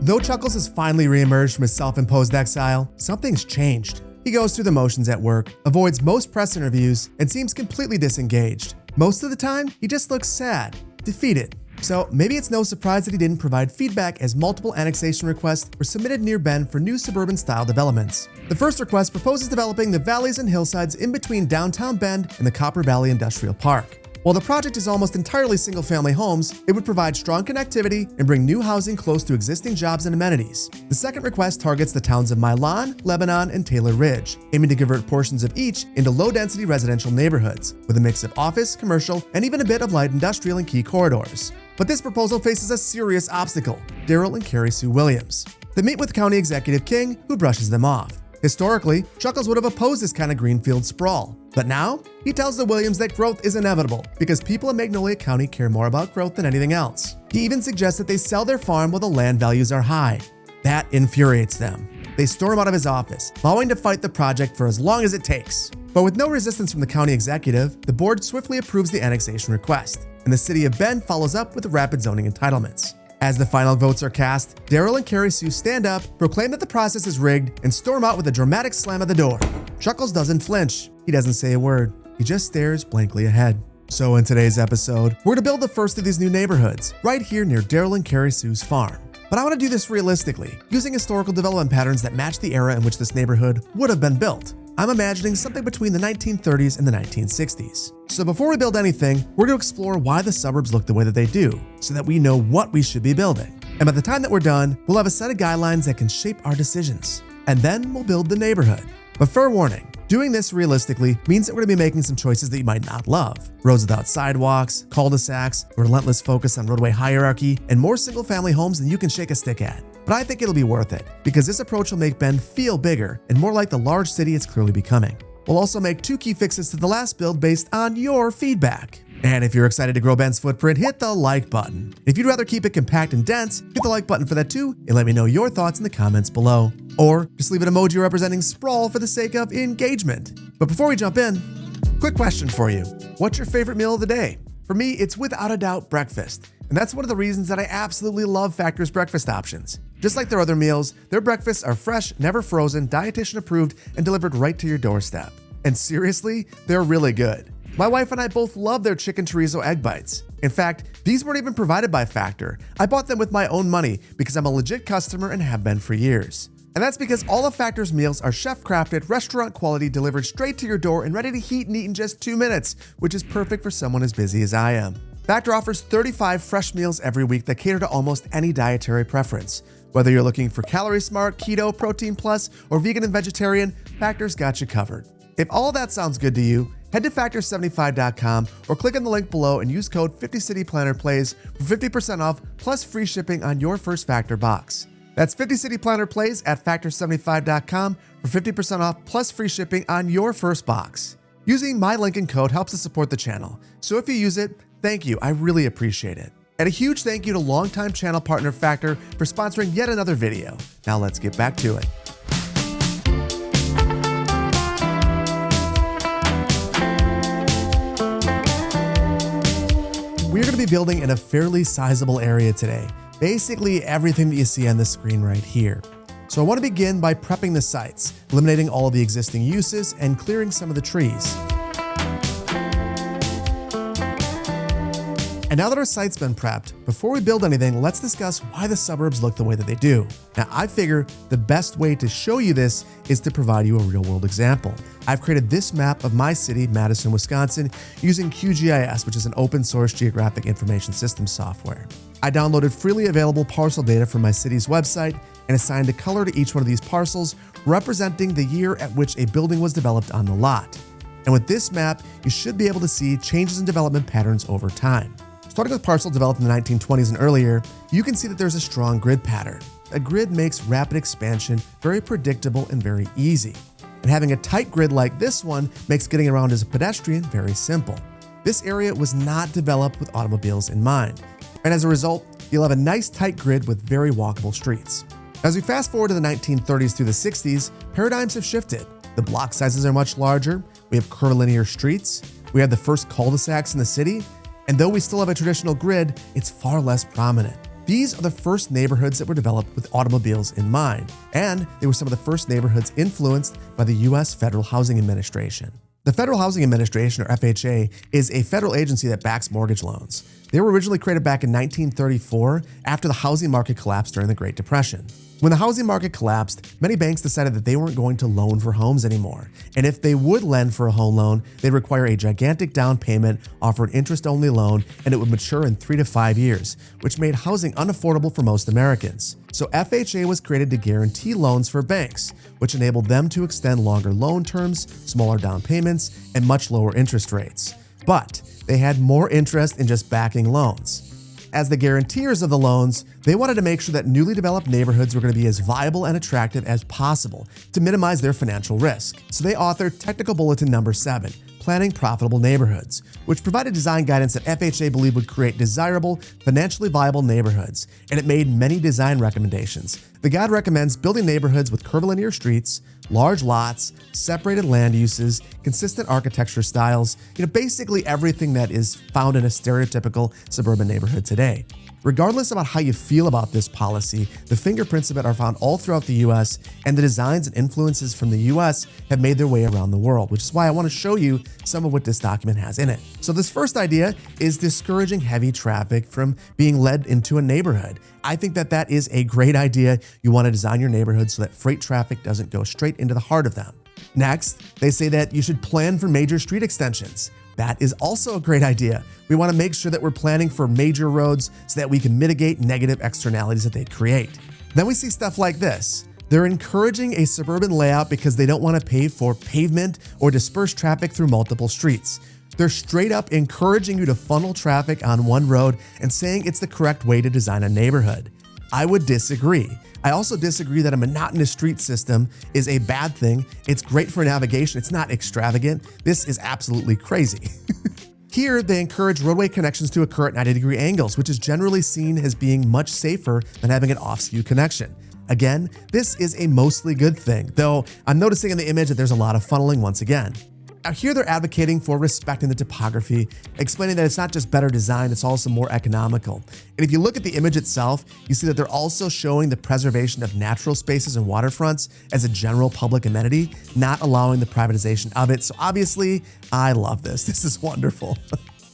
Though Chuckles has finally reemerged from his self-imposed exile, something's changed. He goes through the motions at work, avoids most press interviews, and seems completely disengaged. Most of the time, he just looks sad, defeated. So maybe it's no surprise that he didn't provide feedback, as multiple annexation requests were submitted near Bend for new suburban style developments. The first request proposes developing the valleys and hillsides in between downtown Bend and the Copper Valley Industrial Park. While the project is almost entirely single-family homes, it would provide strong connectivity and bring new housing close to existing jobs and amenities. The second request targets the towns of Milan, Lebanon, and Taylor Ridge, aiming to convert portions of each into low-density residential neighborhoods, with a mix of office, commercial, and even a bit of light industrial and key corridors. But this proposal faces a serious obstacle: Darryl and Kerry Sue Williams. They meet with County Executive King, who brushes them off. Historically, Chuckles would have opposed this kind of greenfield sprawl. But now, he tells the Williams that growth is inevitable because people in Magnolia County care more about growth than anything else. He even suggests that they sell their farm while the land values are high. That infuriates them. They storm out of his office, vowing to fight the project for as long as it takes. But with no resistance from the county executive, the board swiftly approves the annexation request, and the city of Bend follows up with rapid zoning entitlements. As the final votes are cast, Darryl and Kerry Sue stand up, proclaim that the process is rigged, and storm out with a dramatic slam of the door. Chuckles doesn't flinch. He doesn't say a word. He just stares blankly ahead. So in today's episode, we're to build the first of these new neighborhoods, right here near Darryl and Kerry Sue's farm. But I want to do this realistically, using historical development patterns that match the era in which this neighborhood would have been built. I'm imagining something between the 1930s and the 1960s. So before we build anything, we're going to explore why the suburbs look the way that they do, so that we know what we should be building. And by the time that we're done, we'll have a set of guidelines that can shape our decisions. And then we'll build the neighborhood. But fair warning, doing this realistically means that we're going to be making some choices that you might not love. Roads without sidewalks, cul-de-sacs, relentless focus on roadway hierarchy, and more single-family homes than you can shake a stick at. But I think it'll be worth it, because this approach will make Bend feel bigger and more like the large city it's clearly becoming. We'll also make 2 key fixes to the last build based on your feedback. And if you're excited to grow Bend's footprint, hit the like button. If you'd rather keep it compact and dense, hit the like button for that too, and let me know your thoughts in the comments below. Or just leave an emoji representing Sprawl for the sake of engagement. But before we jump in, quick question for you. What's your favorite meal of the day? For me, it's without a doubt breakfast. And that's one of the reasons that I absolutely love Factor's breakfast options. Just like their other meals, their breakfasts are fresh, never frozen, dietitian approved, and delivered right to your doorstep. And seriously, they're really good. My wife and I both love their chicken chorizo egg bites. In fact, these weren't even provided by Factor. I bought them with my own money because I'm a legit customer and have been for years. And that's because all of Factor's meals are chef-crafted, restaurant quality, delivered straight to your door and ready to heat and eat in just 2 minutes, which is perfect for someone as busy as I am. Factor offers 35 fresh meals every week that cater to almost any dietary preference. Whether you're looking for calorie smart, keto, protein plus, or vegan and vegetarian, Factor's got you covered. If all that sounds good to you, head to factor75.com or click on the link below and use code 50cityplannerplays for 50% off plus free shipping on your first Factor box. That's 50cityplannerplays at factor75.com for 50% off plus free shipping on your first box. Using my link and code helps to support the channel, so if you use it, thank you, I really appreciate it. And a huge thank you to longtime channel partner Factor for sponsoring yet another video. Now let's get back to it. We're going to be building in a fairly sizable area today. Basically everything that you see on the screen right here. So I want to begin by prepping the sites, eliminating all of the existing uses and clearing some of the trees. And now that our site's been prepped, before we build anything, let's discuss why the suburbs look the way that they do. Now, I figure the best way to show you this is to provide you a real-world example. I've created this map of my city, Madison, Wisconsin, using QGIS, which is an open-source geographic information system software. I downloaded freely available parcel data from my city's website and assigned a color to each one of these parcels, representing the year at which a building was developed on the lot. And with this map, you should be able to see changes in development patterns over time. Starting with parcels developed in the 1920s and earlier, you can see that there's a strong grid pattern. A grid makes rapid expansion very predictable and very easy. And having a tight grid like this one makes getting around as a pedestrian very simple. This area was not developed with automobiles in mind. And as a result, you'll have a nice tight grid with very walkable streets. As we fast forward to the 1930s through the 60s, paradigms have shifted. The block sizes are much larger, we have curvilinear streets, we have the first cul-de-sacs in the city, and though we still have a traditional grid, it's far less prominent. These are the first neighborhoods that were developed with automobiles in mind, and they were some of the first neighborhoods influenced by the U.S. Federal Housing Administration. The Federal Housing Administration, or FHA, is a federal agency that backs mortgage loans. They were originally created back in 1934 after the housing market collapsed during the Great Depression. When the housing market collapsed, many banks decided that they weren't going to loan for homes anymore. And if they would lend for a home loan, they'd require a gigantic down payment, offer an interest-only loan, and it would mature in 3 to 5 years, which made housing unaffordable for most Americans. So FHA was created to guarantee loans for banks, which enabled them to extend longer loan terms, smaller down payments, and much lower interest rates. But they had more interest in just backing loans. As the guarantors of the loans, they wanted to make sure that newly developed neighborhoods were going to be as viable and attractive as possible to minimize their financial risk. So they authored Technical Bulletin Number 7, Planning Profitable Neighborhoods, which provided design guidance that FHA believed would create desirable, financially viable neighborhoods, and it made many design recommendations. The guide recommends building neighborhoods with curvilinear streets, large lots, separated land uses, consistent architecture styles, basically everything that is found in a stereotypical suburban neighborhood today. Regardless about how you feel about this policy, the fingerprints of it are found all throughout the US, and the designs and influences from the US have made their way around the world, which is why I want to show you some of what this document has in it. So this first idea is discouraging heavy traffic from being led into a neighborhood. I think that that is a great idea. You want to design your neighborhood so that freight traffic doesn't go straight into the heart of them. Next, they say that you should plan for major street extensions. That is also a great idea. We want to make sure that we're planning for major roads so that we can mitigate negative externalities that they create. Then we see stuff like this. They're encouraging a suburban layout because they don't want to pay for pavement or disperse traffic through multiple streets. They're straight up encouraging you to funnel traffic on one road and saying it's the correct way to design a neighborhood. I would disagree. I also disagree that a monotonous street system is a bad thing. It's great for navigation. It's not extravagant. This is absolutely crazy. Here, they encourage roadway connections to occur at 90-degree angles, which is generally seen as being much safer than having an off-skew connection. Again, this is a mostly good thing, though I'm noticing in the image that there's a lot of funneling once again. Now here they're advocating for respecting the topography, explaining that it's not just better design, it's also more economical. And if you look at the image itself, you see that they're also showing the preservation of natural spaces and waterfronts as a general public amenity, not allowing the privatization of it. So obviously, I love this. This is wonderful.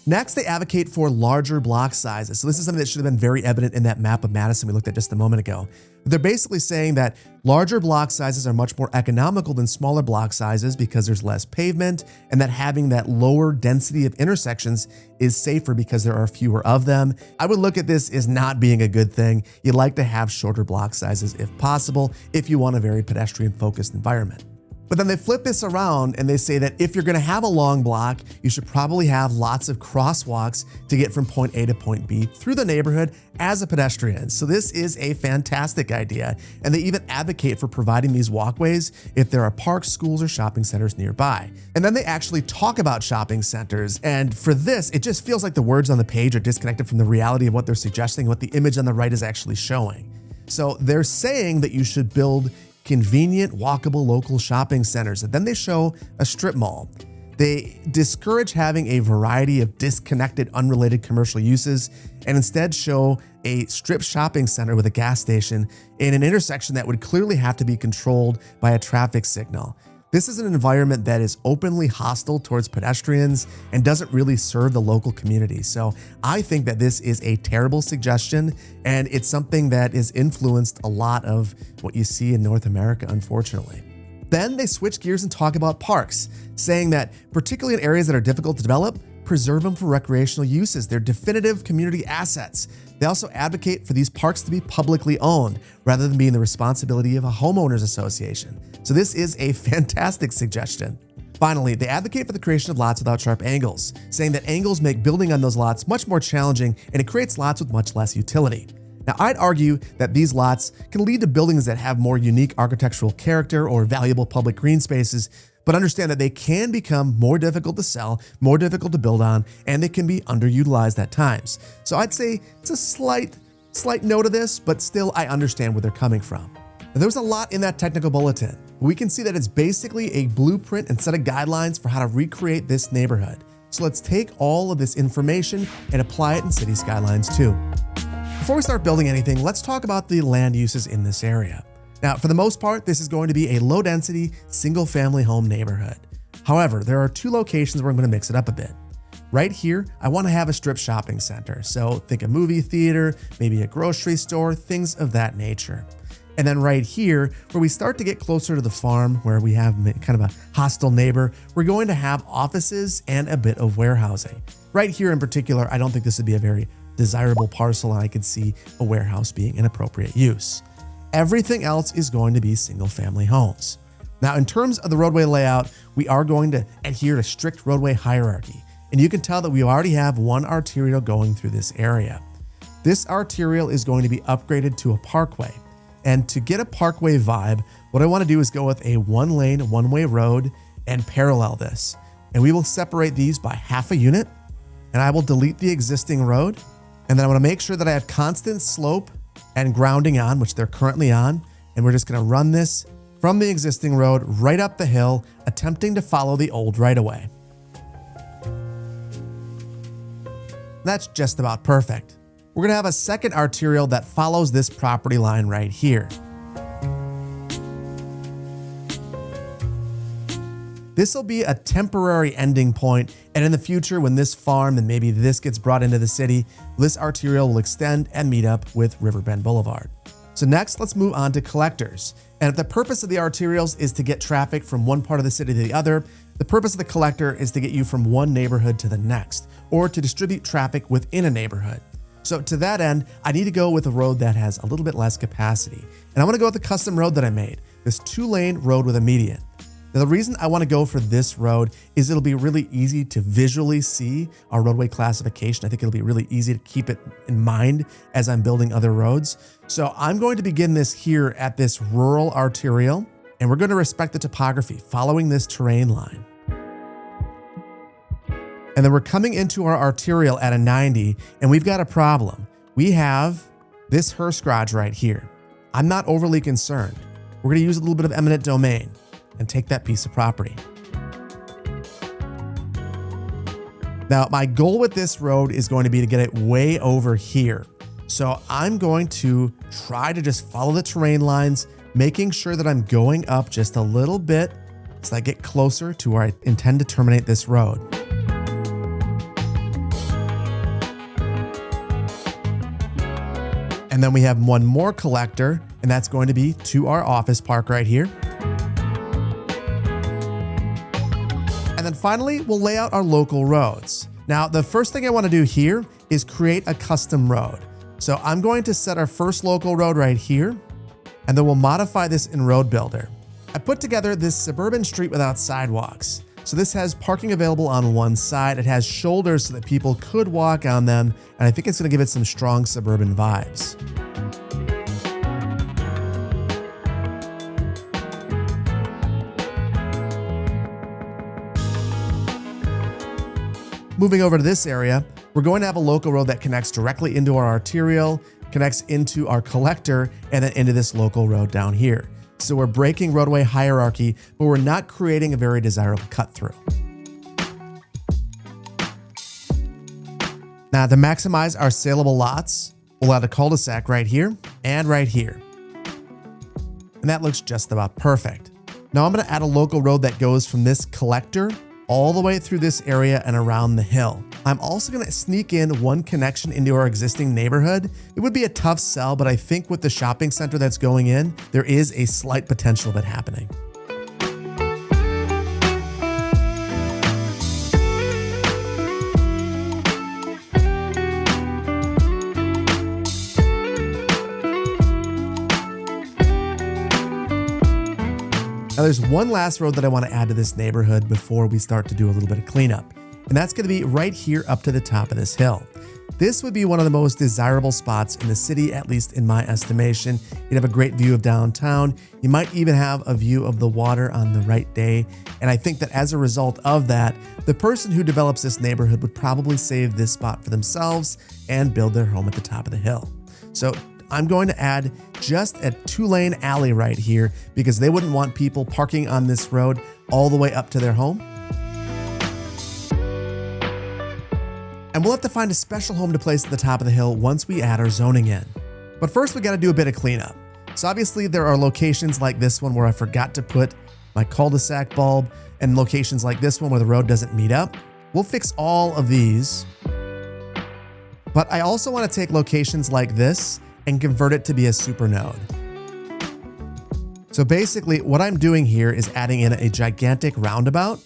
Next, they advocate for larger block sizes. So this is something that should have been very evident in that map of Madison we looked at just a moment ago. They're basically saying that larger block sizes are much more economical than smaller block sizes because there's less pavement, and that having that lower density of intersections is safer because there are fewer of them. I would look at this as not being a good thing. You'd like to have shorter block sizes if possible, if you want a very pedestrian-focused environment. But then they flip this around and they say that if you're going to have a long block, you should probably have lots of crosswalks to get from point A to point B through the neighborhood as a pedestrian. So this is a fantastic idea. And they even advocate for providing these walkways if there are parks, schools, or shopping centers nearby. And then they actually talk about shopping centers. And for this, it just feels like the words on the page are disconnected from the reality of what they're suggesting, what the image on the right is actually showing. So they're saying that you should build convenient, walkable local shopping centers. And then they show a strip mall. They discourage having a variety of disconnected, unrelated commercial uses and instead show a strip shopping center with a gas station in an intersection that would clearly have to be controlled by a traffic signal. This is an environment that is openly hostile towards pedestrians and doesn't really serve the local community. So I think that this is a terrible suggestion, and it's something that has influenced a lot of what you see in North America, unfortunately. Then they switch gears and talk about parks, saying that particularly in areas that are difficult to develop, preserve them for recreational uses. They're definitive community assets. They also advocate for these parks to be publicly owned rather than being the responsibility of a homeowners association. So this is a fantastic suggestion. Finally, they advocate for the creation of lots without sharp angles, saying that angles make building on those lots much more challenging and it creates lots with much less utility. Now, I'd argue that these lots can lead to buildings that have more unique architectural character or valuable public green spaces, but understand that they can become more difficult to sell, more difficult to build on, and they can be underutilized at times. So I'd say it's a slight no to this, but still I understand where they're coming from. Now, there was a lot in that technical bulletin. We can see that it's basically a blueprint and set of guidelines for how to recreate this neighborhood. So let's take all of this information and apply it in city skylines too. before we start building anything, let's talk about the land uses in this area. Now, for the most part, this is going to be a low-density, single-family home neighborhood. However, there are two locations where I'm going to mix it up a bit. Right here, I want to have a strip shopping center. So think a movie theater, maybe a grocery store, things of that nature. And then right here, where we start to get closer to the farm, where we have kind of a hostile neighbor, we're going to have offices and a bit of warehousing. Right here in particular, I don't think this would be a very desirable parcel, and I could see a warehouse being an appropriate use. Everything else is going to be single-family homes. Now, in terms of the roadway layout, we are going to adhere to strict roadway hierarchy. And you can tell that we already have one arterial going through this area. This arterial is going to be upgraded to a parkway. And to get a parkway vibe, what I want to do is go with a one-lane, one-way road and parallel this. And we will separate these by half a unit. And I will delete the existing road. And then I want to make sure that I have constant slope and grounding on, which they're currently on. And we're just going to run this from the existing road right up the hill, attempting to follow the old right-of-way. That's just about perfect. We're going to have a second arterial that follows this property line right here. This will be a temporary ending point, and in the future, when this farm and maybe this gets brought into the city, this arterial will extend and meet up with Riverbend Boulevard. So next, let's move on to collectors. And if the purpose of the arterials is to get traffic from one part of the city to the other, the purpose of the collector is to get you from one neighborhood to the next, or to distribute traffic within a neighborhood. So to that end, I need to go with a road that has a little bit less capacity. And I want to go with the custom road that I made, this 2-lane road with a median. Now, the reason I want to go for this road is it'll be really easy to visually see our roadway classification. I think it'll be really easy to keep it in mind as I'm building other roads. So I'm going to begin this here at this rural arterial, and we're going to respect the topography following this terrain line. And then we're coming into our arterial at a 90, and we've got a problem. We have this hearse garage right here. I'm not overly concerned. We're going to use a little bit of eminent domain and take that piece of property. Now, my goal with this road is going to be to get it way over here. So I'm going to try to just follow the terrain lines, making sure that I'm going up just a little bit as I get closer to where I intend to terminate this road. And then we have one more collector, and that's going to be to our office park right here. And then finally, we'll lay out our local roads. Now, the first thing I want to do here is create a custom road. So I'm going to set our first local road right here, and then we'll modify this in Road Builder. I put together this suburban street without sidewalks. So this has parking available on one side. It has shoulders so that people could walk on them, and I think it's going to give it some strong suburban vibes. Moving over to this area, we're going to have a local road that connects directly into our arterial, connects into our collector, and then into this local road down here. So we're breaking roadway hierarchy, but we're not creating a very desirable cut through. Now, to maximize our saleable lots, we'll add a cul-de-sac right here and right here. And that looks just about perfect. Now I'm going to add a local road that goes from this collector all the way through this area and around the hill. I'm also going to sneak in one connection into our existing neighborhood. It would be a tough sell, but I think with the shopping center that's going in, there is a slight potential of it happening. Now there's one last road that I want to add to this neighborhood before we start to do a little bit of cleanup, and that's going to be right here up to the top of this hill. This would be one of the most desirable spots in the city, at least in my estimation. You'd have a great view of downtown. You might even have a view of the water on the right day. And I think that as a result of that, the person who develops this neighborhood would probably save this spot for themselves and build their home at the top of the hill. So I'm going to add just a 2-lane alley right here because they wouldn't want people parking on this road all the way up to their home. And we'll have to find a special home to place at the top of the hill once we add our zoning in. But first we got to do a bit of cleanup. So obviously there are locations like this one where I forgot to put my cul-de-sac bulb, and locations like this one where the road doesn't meet up. We'll fix all of these. But I also want to take locations like this and convert it to be a super node. So basically what I'm doing here is adding in a gigantic roundabout,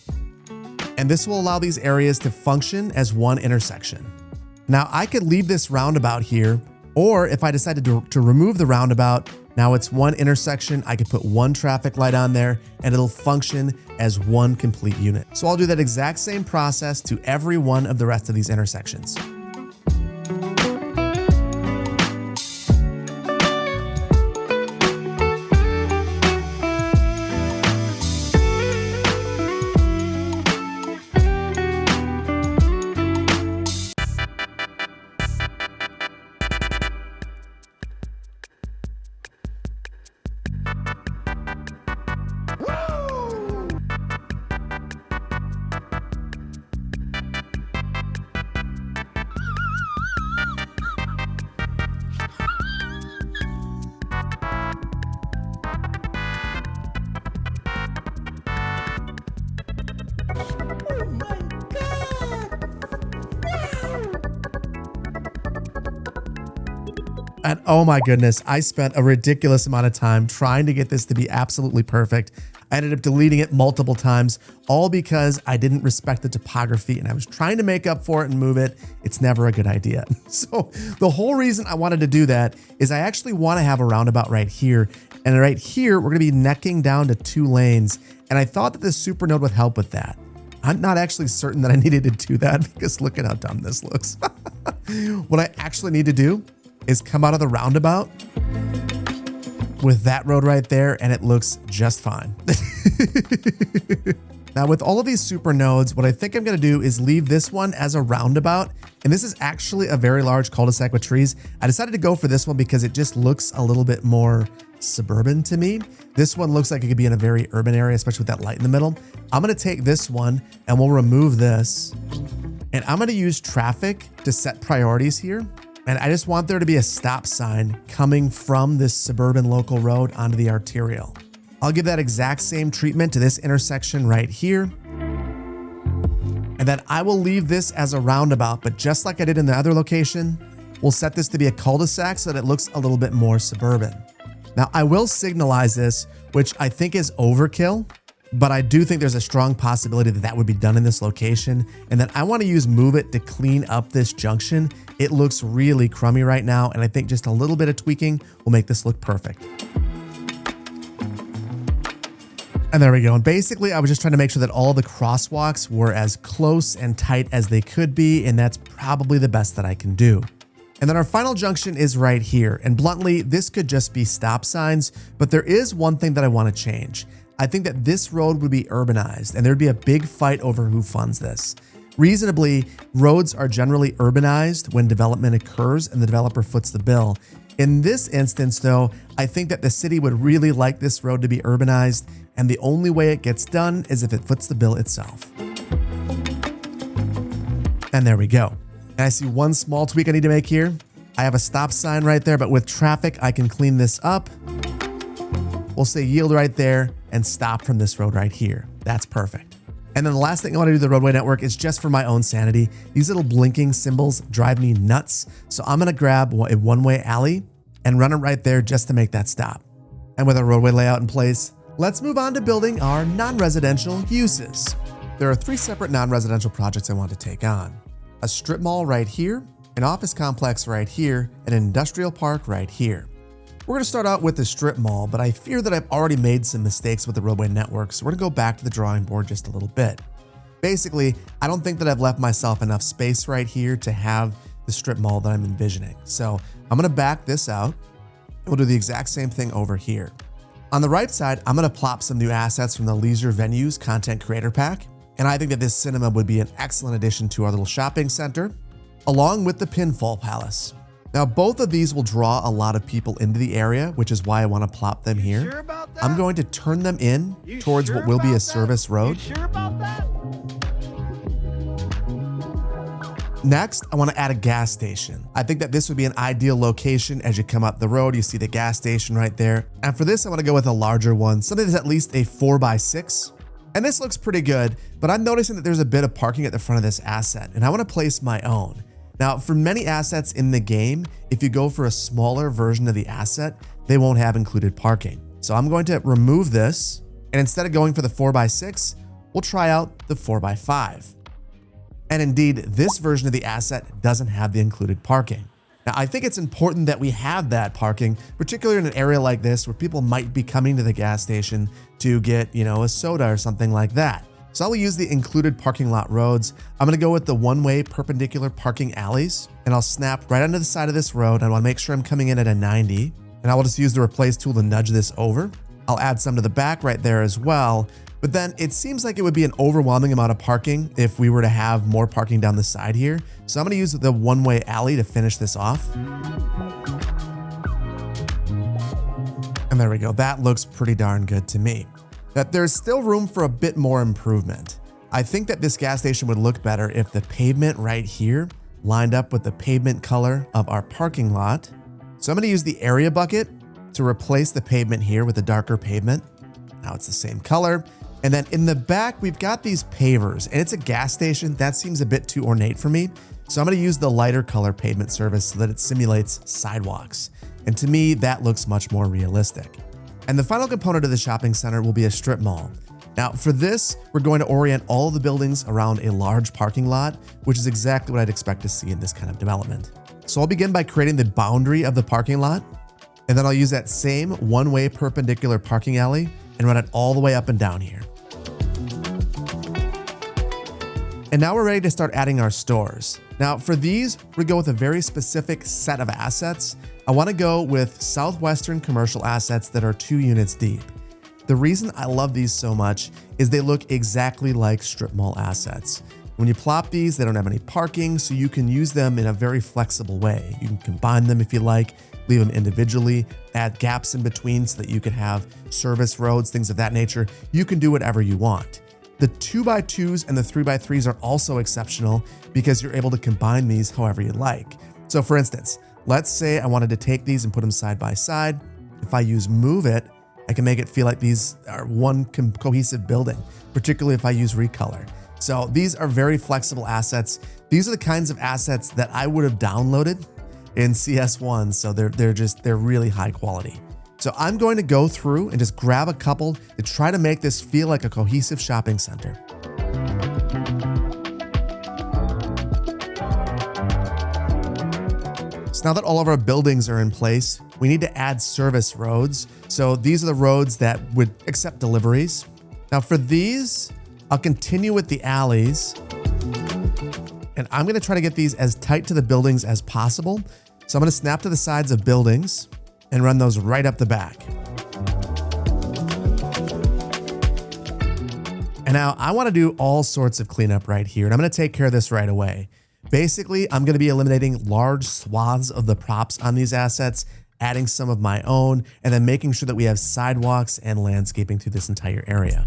and this will allow these areas to function as one intersection. Now I could leave this roundabout here, or if I decided to remove the roundabout, now it's one intersection, I could put one traffic light on there and it'll function as one complete unit. So I'll do that exact same process to every one of the rest of these intersections. And oh my goodness, I spent a ridiculous amount of time trying to get this to be absolutely perfect. I ended up deleting it multiple times, all because I didn't respect the topography and I was trying to make up for it and move it. It's never a good idea. So the whole reason I wanted to do that is I actually want to have a roundabout right here. And right here, we're going to be necking down to 2 lanes. And I thought that this super node would help with that. I'm not actually certain that I needed to do that because look at how dumb this looks. What I actually need to do is come out of the roundabout with that road right there, and it looks just fine. Now with all of these super nodes, what I think I'm gonna do is leave this one as a roundabout, and this is actually a very large cul-de-sac with trees. I decided to go for this one because it just looks a little bit more suburban to me. This one looks like it could be in a very urban area, especially with that light in the middle. I'm gonna take this one and we'll remove this, and I'm gonna use traffic to set priorities here. And I just want there to be a stop sign coming from this suburban local road onto the arterial. I'll give that exact same treatment to this intersection right here. And then I will leave this as a roundabout, but just like I did in the other location, we'll set this to be a cul-de-sac so that it looks a little bit more suburban. Now I will signalize this, which I think is overkill, but I do think there's a strong possibility that that would be done in this location. And then I want to use Move It to clean up this junction. It looks really crummy right now, and I think just a little bit of tweaking will make this look perfect. And there we go. And basically, I was just trying to make sure that all the crosswalks were as close and tight as they could be, and that's probably the best that I can do. And then our final junction is right here. And bluntly, this could just be stop signs, but there is one thing that I want to change. I think that this road would be urbanized, and there'd be a big fight over who funds this. Reasonably, roads are generally urbanized when development occurs and the developer foots the bill. In this instance, though, I think that the city would really like this road to be urbanized, and the only way it gets done is if it foots the bill itself. And there we go. And I see one small tweak I need to make here. I have a stop sign right there, but with traffic, I can clean this up. We'll say yield right there and stop from this road right here. That's perfect. And then the last thing I want to do to the roadway network is just for my own sanity. These little blinking symbols drive me nuts. So I'm going to grab a one-way alley and run it right there just to make that stop. And with our roadway layout in place, let's move on to building our non-residential uses. There are 3 separate non-residential projects I want to take on. A strip mall right here, an office complex right here, and an industrial park right here. We're going to start out with the strip mall, but I fear that I've already made some mistakes with the roadway network, so we're going to go back to the drawing board just a little bit. Basically, I don't think that I've left myself enough space right here to have the strip mall that I'm envisioning. So I'm going to back this out, and we'll do the exact same thing over here. On the right side, I'm going to plop some new assets from the Leisure Venues Content Creator Pack, and I think that this cinema would be an excellent addition to our little shopping center, along with the Pinfall Palace. Now, both of these will draw a lot of people into the area, which is why I want to plop them here. Sure about that? I'm going to turn them in towards what will be a service road. You sure about that? Next, I want to add a gas station. I think that this would be an ideal location. As you come up the road, you see the gas station right there. And for this, I want to go with a larger one, something that's at least a 4x6. And this looks pretty good, but I'm noticing that there's a bit of parking at the front of this asset, and I want to place my own. Now, for many assets in the game, if you go for a smaller version of the asset, they won't have included parking. So I'm going to remove this, and instead of going for the 4x6, we'll try out the 4x5. And indeed, this version of the asset doesn't have the included parking. Now, I think it's important that we have that parking, particularly in an area like this where people might be coming to the gas station to get, a soda or something like that. So I'll use the included parking lot roads. I'm gonna go with the one-way perpendicular parking alleys, and I'll snap right onto the side of this road. I wanna make sure I'm coming in at a 90, and I will just use the replace tool to nudge this over. I'll add some to the back right there as well. But then it seems like it would be an overwhelming amount of parking if we were to have more parking down the side here. So I'm gonna use the one-way alley to finish this off. And there we go. That looks pretty darn good to me. That there's still room for a bit more improvement. I think that this gas station would look better if the pavement right here lined up with the pavement color of our parking lot. So I'm gonna use the area bucket to replace the pavement here with a darker pavement. Now it's the same color. And then in the back, we've got these pavers, and it's a gas station. That seems a bit too ornate for me. So I'm gonna use the lighter color pavement surface so that it simulates sidewalks. And to me, that looks much more realistic. And the final component of the shopping center will be a strip mall. Now for this, we're going to orient all of the buildings around a large parking lot, which is exactly what I'd expect to see in this kind of development. So I'll begin by creating the boundary of the parking lot, and then I'll use that same one-way perpendicular parking alley and run it all the way up and down here. And now we're ready to start adding our stores. Now for these, we go with a very specific set of assets. I want to go with southwestern commercial assets that are 2 units deep. The reason I love these so much is they look exactly like strip mall assets. When you plop these, they don't have any parking, so you can use them in a very flexible way. You can combine them if you like, leave them individually, add gaps in between so that you can have service roads, things of that nature. You can do whatever you want. The 2x2s and the 3x3s are also exceptional because you're able to combine these however you like. So for instance, let's say I wanted to take these and put them side by side. If I use move it, I can make it feel like these are one cohesive building, particularly if I use recolor. So these are very flexible assets. These are the kinds of assets that I would have downloaded in CS1. So they're really high quality. So I'm going to go through and just grab a couple to try to make this feel like a cohesive shopping center. So now that all of our buildings are in place, we need to add service roads. So these are the roads that would accept deliveries. Now for these, I'll continue with the alleys, and I'm going to try to get these as tight to the buildings as possible. So I'm going to snap to the sides of buildings and run those right up the back. And now I want to do all sorts of cleanup right here, and I'm going to take care of this right away. Basically, I'm going to be eliminating large swaths of the props on these assets, adding some of my own, and then making sure that we have sidewalks and landscaping through this entire area.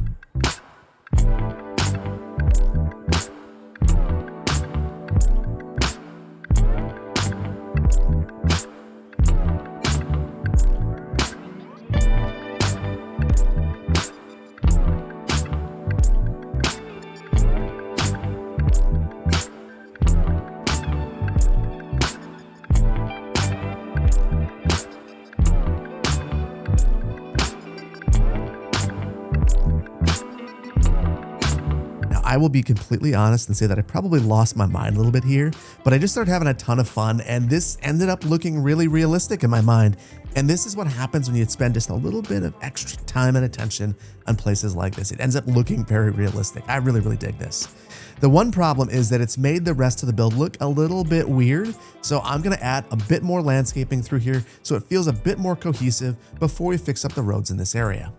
I will be completely honest and say that I probably lost my mind a little bit here, but I just started having a ton of fun, and this ended up looking really realistic in my mind. And this is what happens when you spend just a little bit of extra time and attention on places like this. It ends up looking very realistic. I really, really dig this. The one problem is that it's made the rest of the build look a little bit weird. So I'm going to add a bit more landscaping through here so it feels a bit more cohesive before we fix up the roads in this area.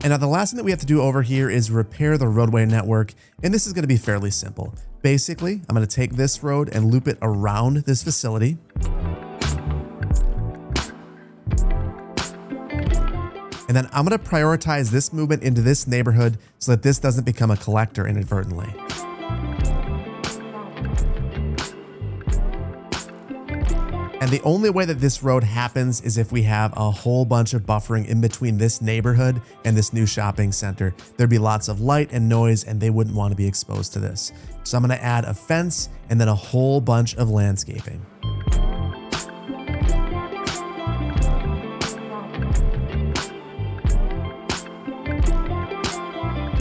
And now the last thing that we have to do over here is repair the roadway network. And this is going to be fairly simple. Basically, I'm going to take this road and loop it around this facility. And And then I'm going to prioritize this movement into this neighborhood so that this doesn't become a collector inadvertently. And the only way that this road happens is if we have a whole bunch of buffering in between this neighborhood and this new shopping center. There'd be lots of light and noise and they wouldn't want to be exposed to this. So I'm going to add a fence and then a whole bunch of landscaping.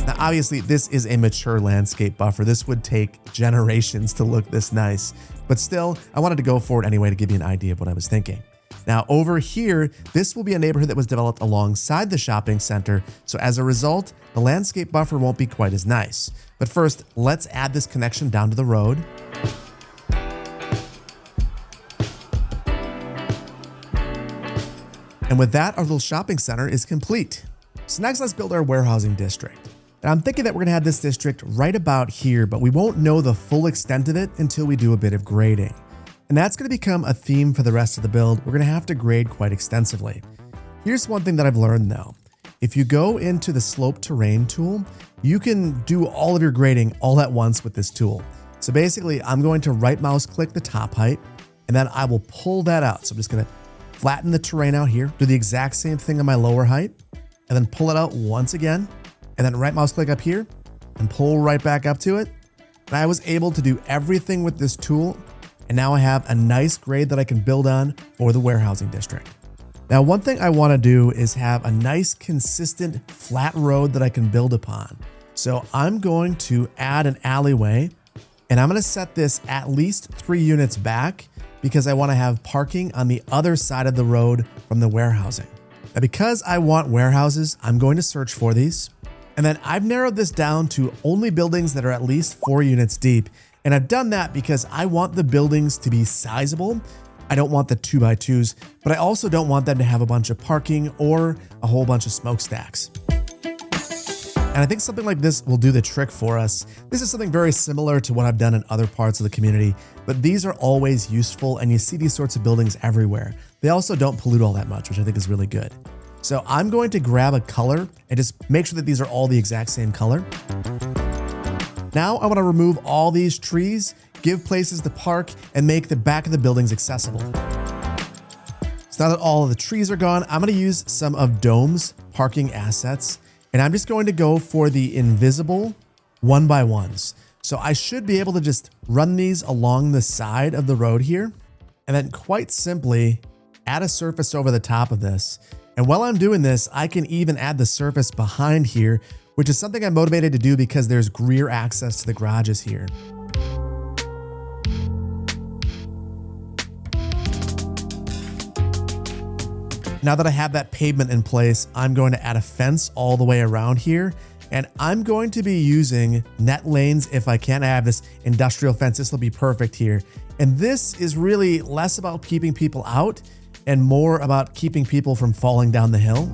Now, obviously, this is a mature landscape buffer. This would take generations to look this nice. But still, I wanted to go for it anyway to give you an idea of what I was thinking. Now over here, this will be a neighborhood that was developed alongside the shopping center. So as a result, the landscape buffer won't be quite as nice. But first, let's add this connection down to the road. And with that, our little shopping center is complete. So next, let's build our warehousing district. And I'm thinking that we're gonna have this district right about here, but we won't know the full extent of it until we do a bit of grading. And that's gonna become a theme for the rest of the build. We're gonna have to grade quite extensively. Here's one thing that I've learned though. If you go into the slope terrain tool, you can do all of your grading all at once with this tool. So basically, I'm going to right mouse click the top height, and then I will pull that out. So I'm just gonna flatten the terrain out here, do the exact same thing on my lower height, and then pull it out once again. And then right mouse click up here and pull right back up to it. And I was able to do everything with this tool. And now I have a nice grade that I can build on for the warehousing district. Now, one thing I want to do is have a nice, consistent, flat road that I can build upon. So I'm going to add an alleyway, and I'm going to set this at least 3 units back because I want to have parking on the other side of the road from the warehousing. Now, because I want warehouses, I'm going to search for these. And then I've narrowed this down to only buildings that are at least 4 units deep. And I've done that because I want the buildings to be sizable. I don't want the 2x2s, but I also don't want them to have a bunch of parking or a whole bunch of smokestacks. And I think something like this will do the trick for us. This is something very similar to what I've done in other parts of the community, but these are always useful and you see these sorts of buildings everywhere. They also don't pollute all that much, which I think is really good. So I'm going to grab a color and just make sure that these are all the exact same color. Now I want to remove all these trees, give places to park, and make the back of the buildings accessible. So now that all of the trees are gone, I'm going to use some of Dome's parking assets, and I'm just going to go for the invisible 1x1s. So I should be able to just run these along the side of the road here, and then quite simply add a surface over the top of this. And while I'm doing this, I can even add the surface behind here, which is something I'm motivated to do because there's rear access to the garages here. Now that I have that pavement in place, I'm going to add a fence all the way around here. And I'm going to be using net lanes if I can. I have this industrial fence. This will be perfect here. And this is really less about keeping people out and more about keeping people from falling down the hill.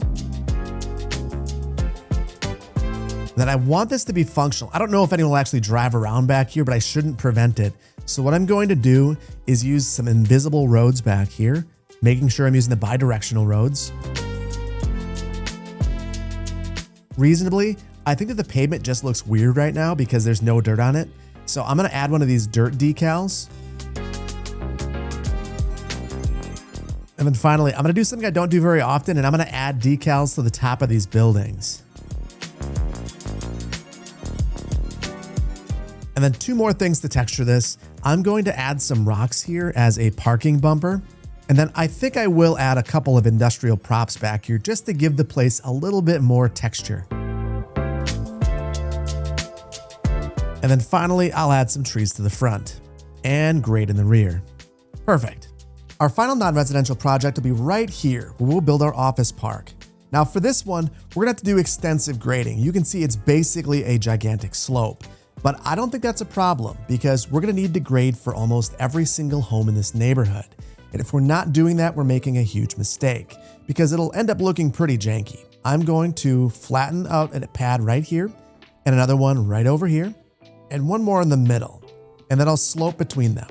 Then I want this to be functional. I don't know if anyone will actually drive around back here, but I shouldn't prevent it. So what I'm going to do is use some invisible roads back here, making sure I'm using the bi-directional roads. Reasonably, I think that the pavement just looks weird right now because there's no dirt on it. So I'm gonna add one of these dirt decals. And then finally, I'm gonna do something I don't do very often, and I'm gonna add decals to the top of these buildings. And then 2 more things to texture this. I'm going to add some rocks here as a parking bumper. And then I think I will add a couple of industrial props back here just to give the place a little bit more texture. And then finally, I'll add some trees to the front and grade in the rear. Perfect. Our final non-residential project will be right here where we'll build our office park. Now for this one, we're gonna have to do extensive grading. You can see it's basically a gigantic slope, but I don't think that's a problem because we're gonna need to grade for almost every single home in this neighborhood. And if we're not doing that, we're making a huge mistake because it'll end up looking pretty janky. I'm going to flatten out a pad right here and another one right over here and one more in the middle, and then I'll slope between them.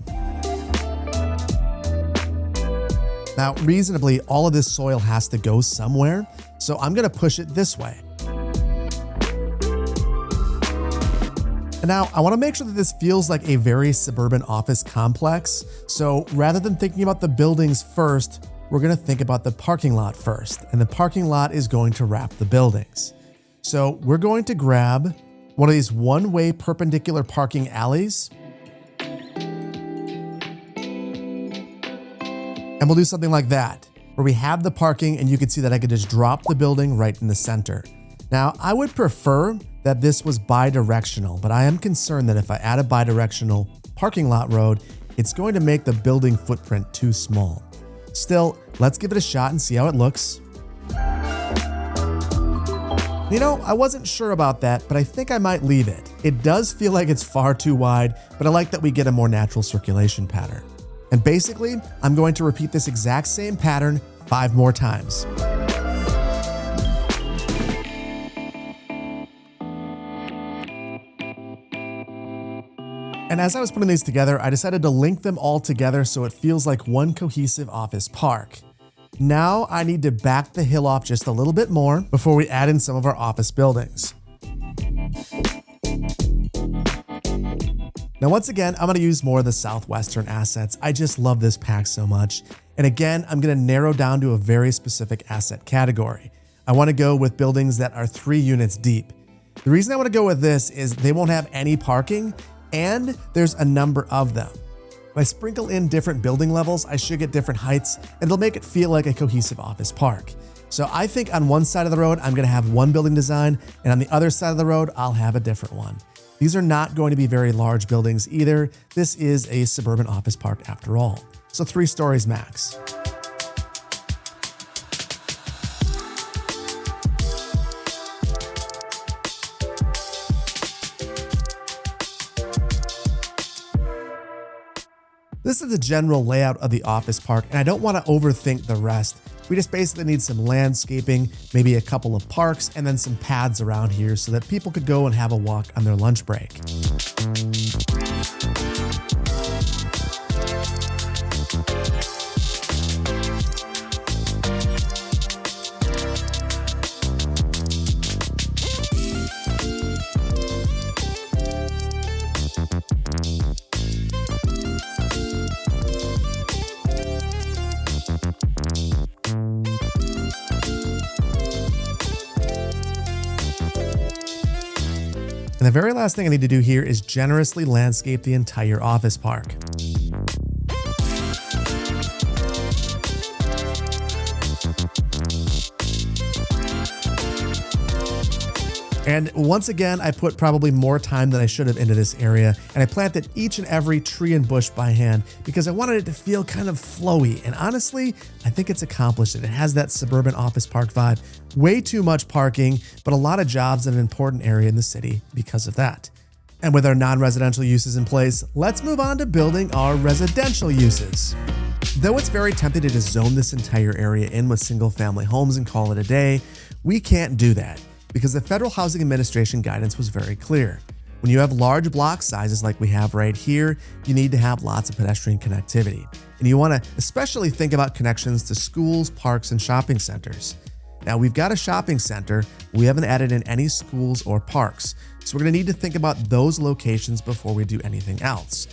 Now, reasonably, all of this soil has to go somewhere, so I'm gonna push it this way. And now I wanna make sure that this feels like a very suburban office complex. So rather than thinking about the buildings first, we're gonna think about the parking lot first. And the parking lot is going to wrap the buildings. So we're going to grab one of these one-way perpendicular parking alleys. And we'll do something like that, where we have the parking and you can see that I could just drop the building right in the center. Now, I would prefer that this was bi-directional, but I am concerned that if I add a bi-directional parking lot road, it's going to make the building footprint too small. Still, let's give it a shot and see how it looks. You know, I wasn't sure about that, but I think I might leave it. It does feel like it's far too wide, but I like that we get a more natural circulation pattern. And basically, I'm going to repeat this exact same pattern 5 more times. And as I was putting these together, I decided to link them all together so it feels like one cohesive office park. Now I need to back the hill off just a little bit more before we add in some of our office buildings. Now, once again, I'm gonna use more of the southwestern assets. I just love this pack so much. And again, I'm gonna narrow down to a very specific asset category. I wanna go with buildings that are 3 units deep. The reason I wanna go with this is they won't have any parking and there's a number of them. If I sprinkle in different building levels, I should get different heights and it'll make it feel like a cohesive office park. So I think on one side of the road, I'm gonna have one building design, and on the other side of the road, I'll have a different one. These are not going to be very large buildings either. This is a suburban office park after all. So 3 stories max. This is the general layout of the office park, and I don't want to overthink the rest. We just basically need some landscaping, maybe a couple of parks, and then some paths around here so that people could go and have a walk on their lunch break. And the very last thing I need to do here is generously landscape the entire office park. And once again, I put probably more time than I should have into this area, and I planted each and every tree and bush by hand because I wanted it to feel kind of flowy. And honestly, I think it's accomplished it. It has that suburban office park vibe. Way too much parking, but a lot of jobs in an important area in the city because of that. And with our non-residential uses in place, let's move on to building our residential uses. Though it's very tempting to just zone this entire area in with single-family homes and call it a day, we can't do that, because the Federal Housing Administration guidance was very clear. When you have large block sizes like we have right here, you need to have lots of pedestrian connectivity. And you want to especially think about connections to schools, parks, and shopping centers. Now, we've got a shopping center. We haven't added in any schools or parks. So we're going to need to think about those locations before we do anything else.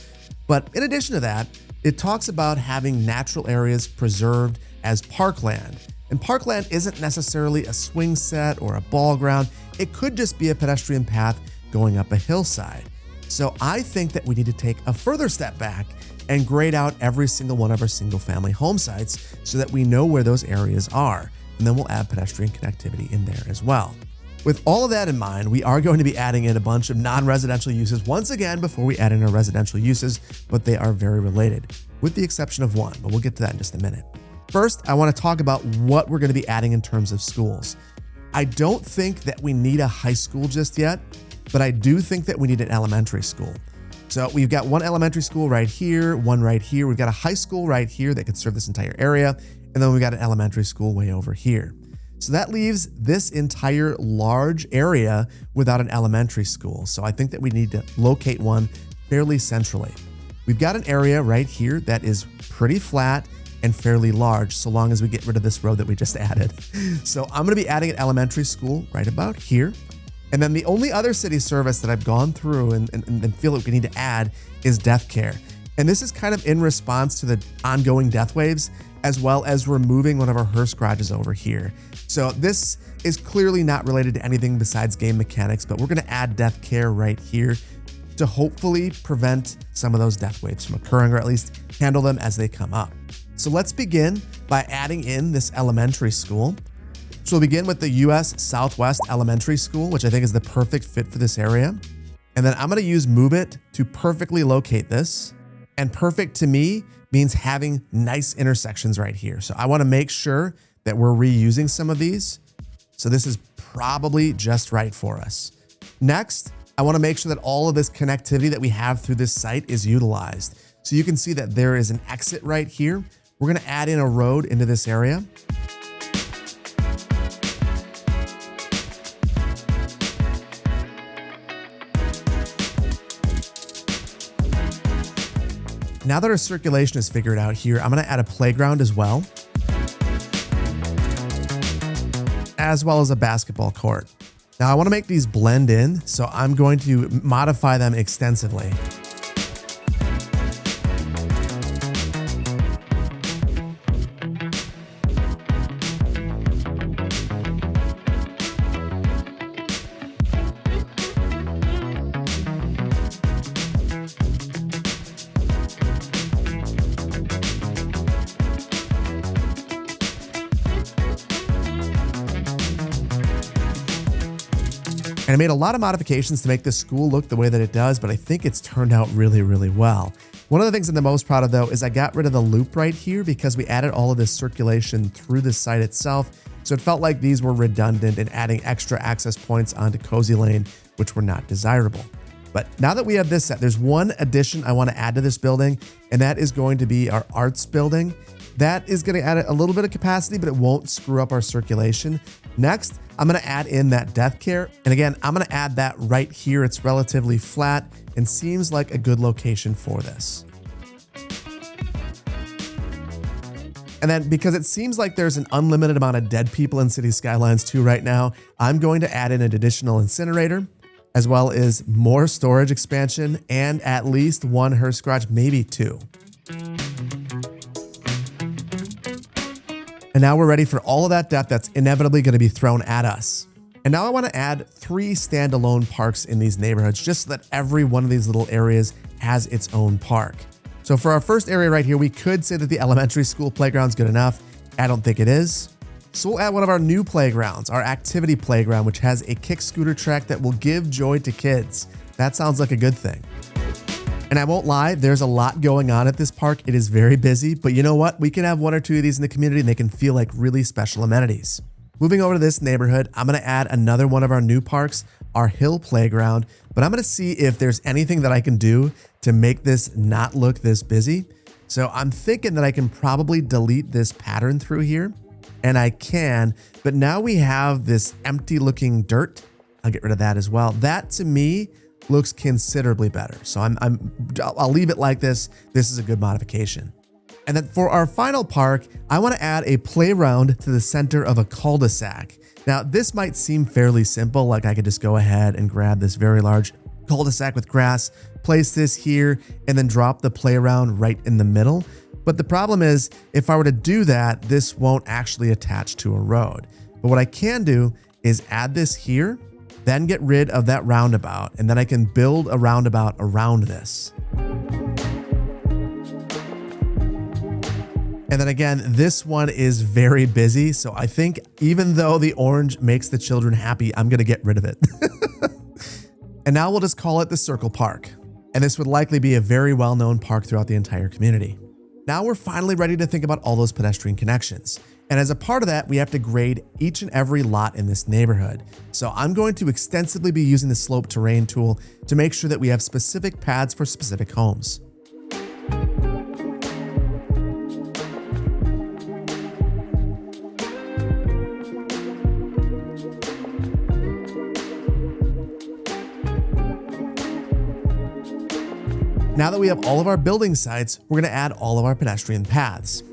But in addition to that, it talks about having natural areas preserved as parkland. And parkland isn't necessarily a swing set or a ball ground. It could just be a pedestrian path going up a hillside. So I think that we need to take a further step back and grade out every single one of our single family home sites so that we know where those areas are. And then we'll add pedestrian connectivity in there as well. With all of that in mind, we are going to be adding in a bunch of non-residential uses once again before we add in our residential uses, but they are very related, with the exception of one, but we'll get to that in just a minute. First, I want to talk about what we're going to be adding in terms of schools. I don't think that we need a high school just yet, but I do think that we need an elementary school. So we've got one elementary school right here, one right here. We've got a high school right here that could serve this entire area. And then we've got an elementary school way over here. So that leaves this entire large area without an elementary school. So I think that we need to locate one fairly centrally. We've got an area right here that is pretty flat and fairly large, so long as we get rid of this road that we just added. So I'm gonna be adding an elementary school right about here. And then the only other city service that I've gone through and feel like we need to add is death care. And this is kind of in response to the ongoing death waves, as well as removing one of our hearse garages over here. So this is clearly not related to anything besides game mechanics, but we're gonna add death care right here to hopefully prevent some of those death waves from occurring, or at least handle them as they come up. So let's begin by adding in this elementary school. So we'll begin with the US Southwest Elementary School, which I think is the perfect fit for this area. And then I'm gonna use Move It to perfectly locate this. And perfect to me means having nice intersections right here. So I wanna make sure that we're reusing some of these. So this is probably just right for us. Next, I wanna make sure that all of this connectivity that we have through this site is utilized. So you can see that there is an exit right here. We're gonna add in a road into this area. Now that our circulation is figured out here, I'm gonna add a playground as well as a basketball court. Now I wanna make these blend in, so I'm going to modify them extensively. And I made a lot of modifications to make this school look the way that it does, but I think it's turned out really, really well. One of the things I'm the most proud of though is I got rid of the loop right here because we added all of this circulation through the site itself. So it felt like these were redundant and adding extra access points onto Cozy Lane, which were not desirable. But now that we have this set, there's one addition I want to add to this building, and that is going to be our arts building. That is going to add a little bit of capacity, but it won't screw up our circulation. Next, I'm going to add in that death care. And again, I'm going to add that right here. It's relatively flat and seems like a good location for this. And then because it seems like there's an unlimited amount of dead people in City Skylines 2 right now, I'm going to add in an additional incinerator, as well as more storage expansion and at least one hearse garage, maybe two. And now we're ready for all of that death that's inevitably going to be thrown at us. And now I want to add 3 standalone parks in these neighborhoods, just so that every one of these little areas has its own park. So for our first area right here, we could say that the elementary school playground's good enough. I don't think it is. So we'll add one of our new playgrounds, our activity playground, which has a kick scooter track that will give joy to kids. That sounds like a good thing. And I won't lie, there's a lot going on at this park. It is very busy, but you know what? We can have 1 or 2 of these in the community and they can feel like really special amenities. Moving over to this neighborhood, I'm gonna add another one of our new parks, our hill playground, but I'm gonna see if there's anything that I can do to make this not look this busy. So I'm thinking that I can probably delete this pattern through here, and I can, but now we have this empty looking dirt. I'll get rid of that as well. That to me looks considerably better. So I'll leave it like this. This is a good modification. And then for our final park, I want to add a playground to the center of a cul-de-sac. Now this might seem fairly simple, like I could just go ahead and grab this very large cul-de-sac with grass, place this here, and then drop the playground right in the middle. But the problem is, if I were to do that, this won't actually attach to a road. But what I can do is add this here, then get rid of that roundabout, and then I can build a roundabout around this. And then again, this one is very busy. So I think even though the orange makes the children happy, I'm gonna get rid of it. And now we'll just call it the Circle Park. And this would likely be a very well-known park throughout the entire community. Now we're finally ready to think about all those pedestrian connections. And as a part of that, we have to grade each and every lot in this neighborhood. So I'm going to extensively be using the slope terrain tool to make sure that we have specific paths for specific homes. Now that we have all of our building sites, we're going to add all of our pedestrian paths.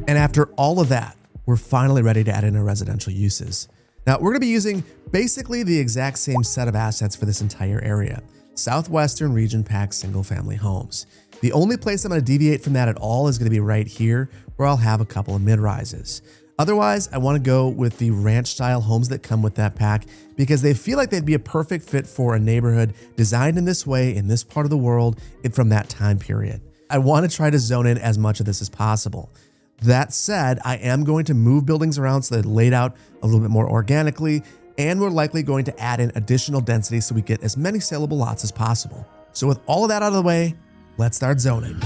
And after all of that, we're finally ready to add in our residential uses. Now, we're going to be using basically the exact same set of assets for this entire area. Southwestern region pack single family homes. The only place I'm going to deviate from that at all is going to be right here, where I'll have a couple of mid-rises. Otherwise, I want to go with the ranch style homes that come with that pack because they feel like they'd be a perfect fit for a neighborhood designed in this way in this part of the world and from that time period. I want to try to zone in as much of this as possible. That said, I am going to move buildings around so they're laid out a little bit more organically, and we're likely going to add in additional density so we get as many saleable lots as possible. So with all of that out of the way, let's start zoning.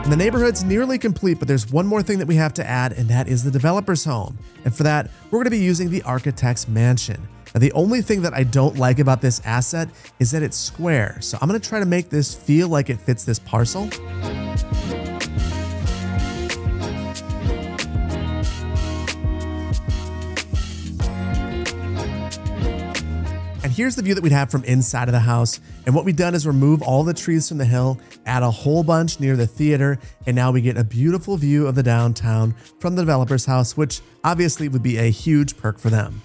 The neighborhood's nearly complete, but there's one more thing that we have to add, and that is the developer's home. And for that, we're going to be using the architect's mansion. Now, the only thing that I don't like about this asset is that it's square. So I'm going to try to make this feel like it fits this parcel. And here's the view that we'd have from inside of the house. And what we've done is remove all the trees from the hill, add a whole bunch near the theater, and now we get a beautiful view of the downtown from the developer's house, which obviously would be a huge perk for them.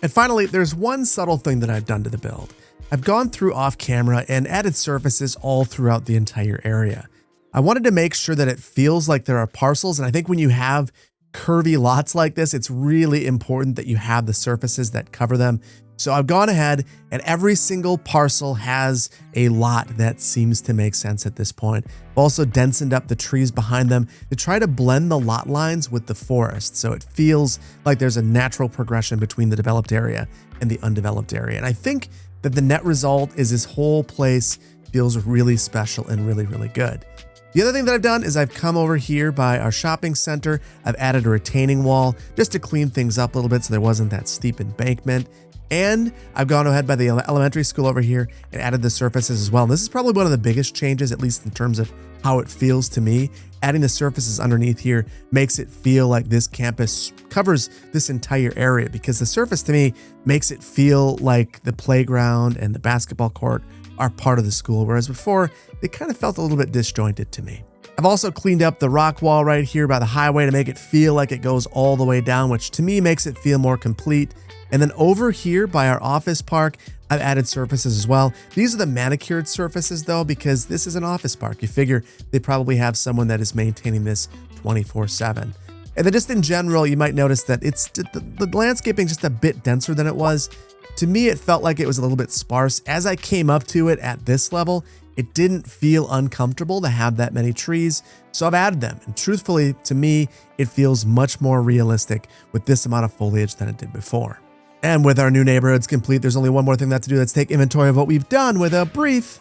And finally, there's one subtle thing that I've done to the build. I've gone through off camera and added surfaces all throughout the entire area. I wanted to make sure that it feels like there are parcels, and I think when you have curvy lots like this, it's really important that you have the surfaces that cover them. So I've gone ahead and every single parcel has a lot that seems to make sense at this point. I've also densened up the trees behind them to try to blend the lot lines with the forest, so it feels like there's a natural progression between the developed area and the undeveloped area. And I think that the net result is this whole place feels really special and really, really good. The other thing that I've done is I've come over here by our shopping center. I've added a retaining wall just to clean things up a little bit so there wasn't that steep embankment. And I've gone ahead by the elementary school over here and added the surfaces as well. And this is probably one of the biggest changes, at least in terms of how it feels to me. Adding the surfaces underneath here makes it feel like this campus covers this entire area, because the surface to me makes it feel like the playground and the basketball court are part of the school, whereas before they kind of felt a little bit disjointed to me. I've also cleaned up the rock wall right here by the highway to make it feel like it goes all the way down, which to me makes it feel more complete. And then over here by our office park, I've added surfaces as well. These are the manicured surfaces though, because this is an office park. You figure they probably have someone that is maintaining this 24/7. And then just in general, you might notice that the landscaping is just a bit denser than it was. To me, it felt like it was a little bit sparse. As I came up to it at this level, it didn't feel uncomfortable to have that many trees, so I've added them. And truthfully, to me, it feels much more realistic with this amount of foliage than it did before. And with our new neighborhoods complete, there's only one more thing left to do. Let's take inventory of what we've done with a brief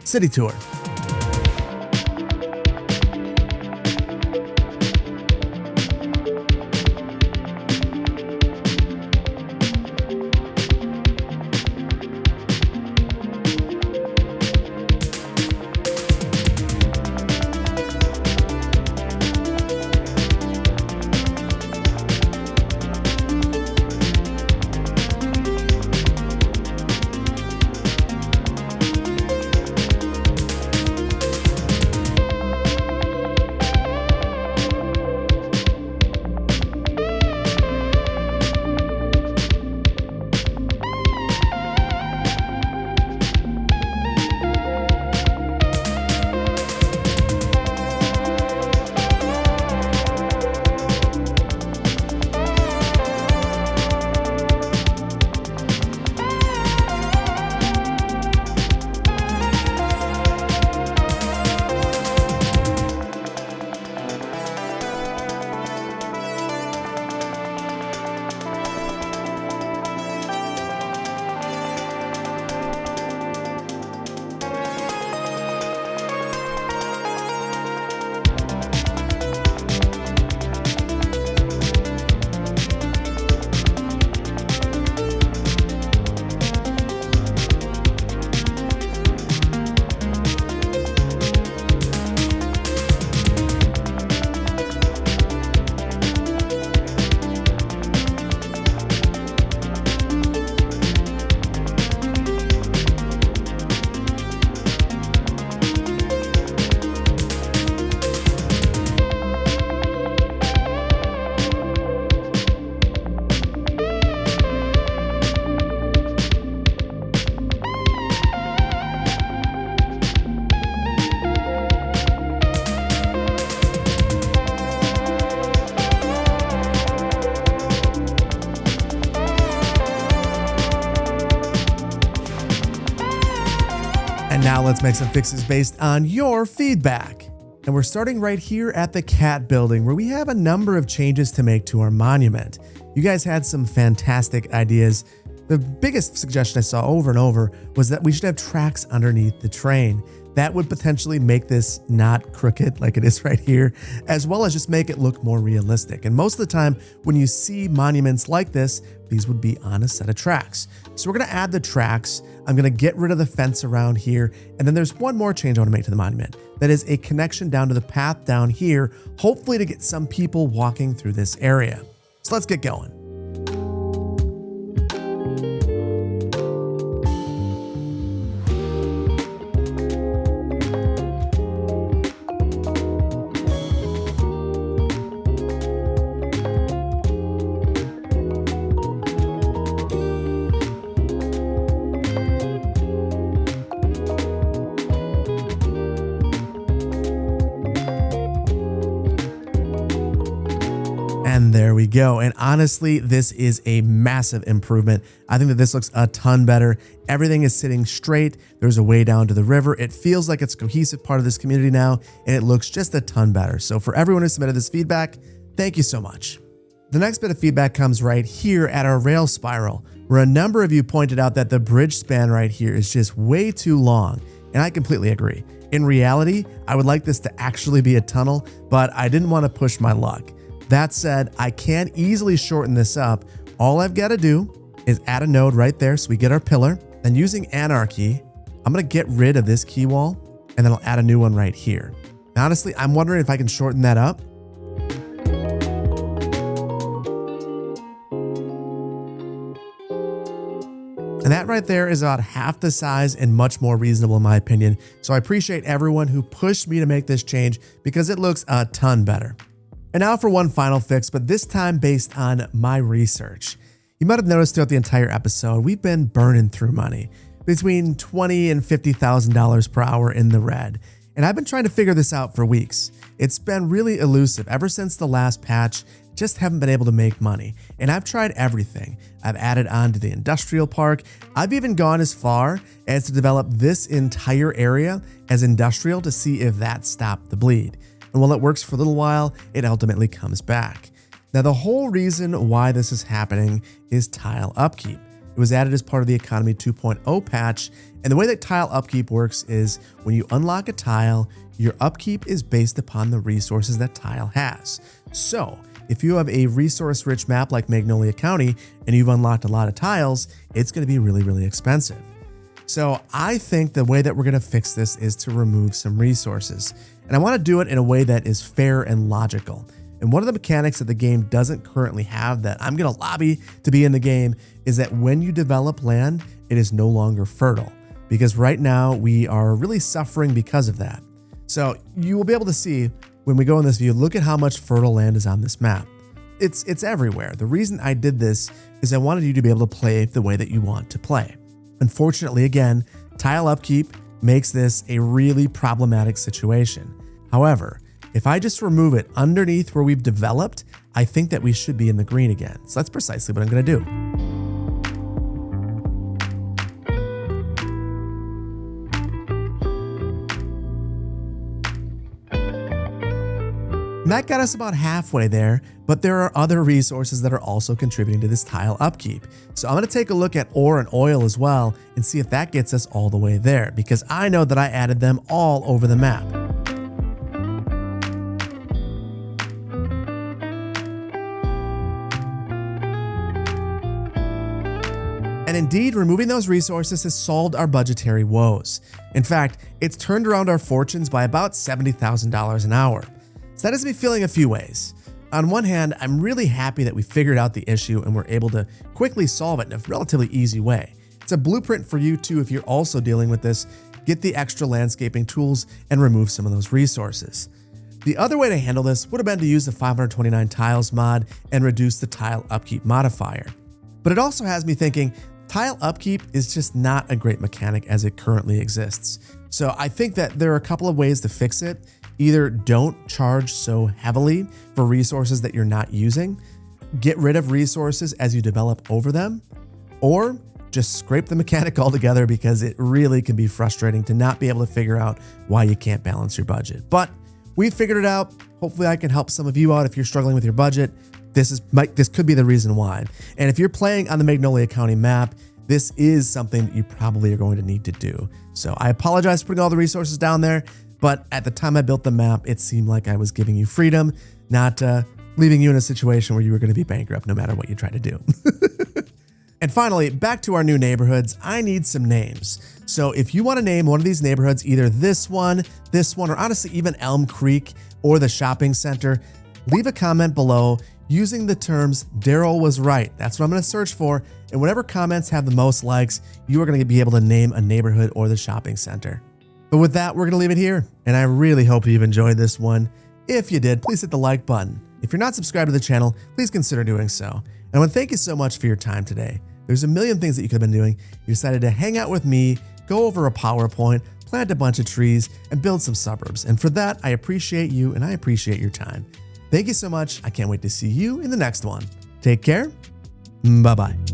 city tour. And now let's make some fixes based on your feedback. And we're starting right here at the cat building, where we have a number of changes to make to our monument. You guys had some fantastic ideas. The biggest suggestion I saw over and over was that we should have tracks underneath the train. That would potentially make this not crooked like it is right here, as well as just make it look more realistic. And most of the time, when you see monuments like this, these would be on a set of tracks. So we're gonna add the tracks. I'm gonna get rid of the fence around here. And then there's one more change I wanna make to the monument. That is a connection down to the path down here, hopefully to get some people walking through this area. So let's get going. And there we go. And honestly, this is a massive improvement. I think that this looks a ton better. Everything is sitting straight. There's a way down to the river. It feels like it's a cohesive part of this community now, and it looks just a ton better. So for everyone who submitted this feedback, thank you so much. The next bit of feedback comes right here at our rail spiral, where a number of you pointed out that the bridge span right here is just way too long. And I completely agree. In reality, I would like this to actually be a tunnel, but I didn't want to push my luck. That said, I can easily shorten this up. All I've got to do is add a node right there so we get our pillar. And using anarchy, I'm going to get rid of this key wall, and then I'll add a new one right here. And honestly, I'm wondering if I can shorten that up. And that right there is about half the size and much more reasonable in my opinion. So I appreciate everyone who pushed me to make this change because it looks a ton better. And now for one final fix, but this time based on my research. You might have noticed throughout the entire episode, we've been burning through money between $20,000 and $50,000 per hour in the red. And I've been trying to figure this out for weeks. It's been really elusive ever since the last patch. Just haven't been able to make money. And I've tried everything. I've added on to the industrial park. I've even gone as far as to develop this entire area as industrial to see if that stopped the bleed. And while it works for a little while, it ultimately comes back. Now, the whole reason why this is happening is tile upkeep. It was added as part of the Economy 2.0 patch. And the way that tile upkeep works is when you unlock a tile, your upkeep is based upon the resources that tile has. So if you have a resource-rich map like Magnolia County and you've unlocked a lot of tiles, it's going to be really, really expensive. So I think the way that we're going to fix this is to remove some resources. And I want to do it in a way that is fair and logical. And one of the mechanics that the game doesn't currently have that I'm going to lobby to be in the game is that when you develop land, it is no longer fertile. Because right now we are really suffering because of that. So you will be able to see when we go in this view, look at how much fertile land is on this map. It's everywhere. The reason I did this is I wanted you to be able to play the way that you want to play. Unfortunately, again, tile upkeep makes this a really problematic situation. However, if I just remove it underneath where we've developed, I think that we should be in the green again. So that's precisely what I'm going to do. And that got us about halfway there, but there are other resources that are also contributing to this tile upkeep. So I'm going to take a look at ore and oil as well and see if that gets us all the way there, because I know that I added them all over the map. And indeed, removing those resources has solved our budgetary woes. In fact, it's turned around our fortunes by about $70,000 an hour. So that has me feeling a few ways. On one hand, I'm really happy that we figured out the issue and we're able to quickly solve it in a relatively easy way. It's a blueprint for you too if you're also dealing with this. Get the extra landscaping tools and remove some of those resources. The other way to handle this would have been to use the 529 tiles mod and reduce the tile upkeep modifier. But it also has me thinking, tile upkeep is just not a great mechanic as it currently exists. So I think that there are a couple of ways to fix it. Either don't charge so heavily for resources that you're not using, get rid of resources as you develop over them, or just scrape the mechanic altogether because it really can be frustrating to not be able to figure out why you can't balance your budget. But we figured it out. Hopefully I can help some of you out if you're struggling with your budget. This could be the reason why. And if you're playing on the Magnolia County map, this is something that you probably are going to need to do. So I apologize for putting all the resources down there, but at the time I built the map, it seemed like I was giving you freedom, not leaving you in a situation where you were going to be bankrupt no matter what you try to do. And finally, back to our new neighborhoods, I need some names. So if you want to name one of these neighborhoods, either this one, or honestly even Elm Creek or the shopping center, leave a comment below using the terms Darryl was right. That's what I'm going to search for. And whatever comments have the most likes, you are going to be able to name a neighborhood or the shopping center. But with that, we're going to leave it here. And I really hope you've enjoyed this one. If you did, please hit the like button. If you're not subscribed to the channel, please consider doing so. And I want to thank you so much for your time today. There's a million things that you could have been doing. You decided to hang out with me, go over a PowerPoint, plant a bunch of trees, and build some suburbs. And for that, I appreciate you and I appreciate your time. Thank you so much. I can't wait to see you in the next one. Take care. Bye-bye.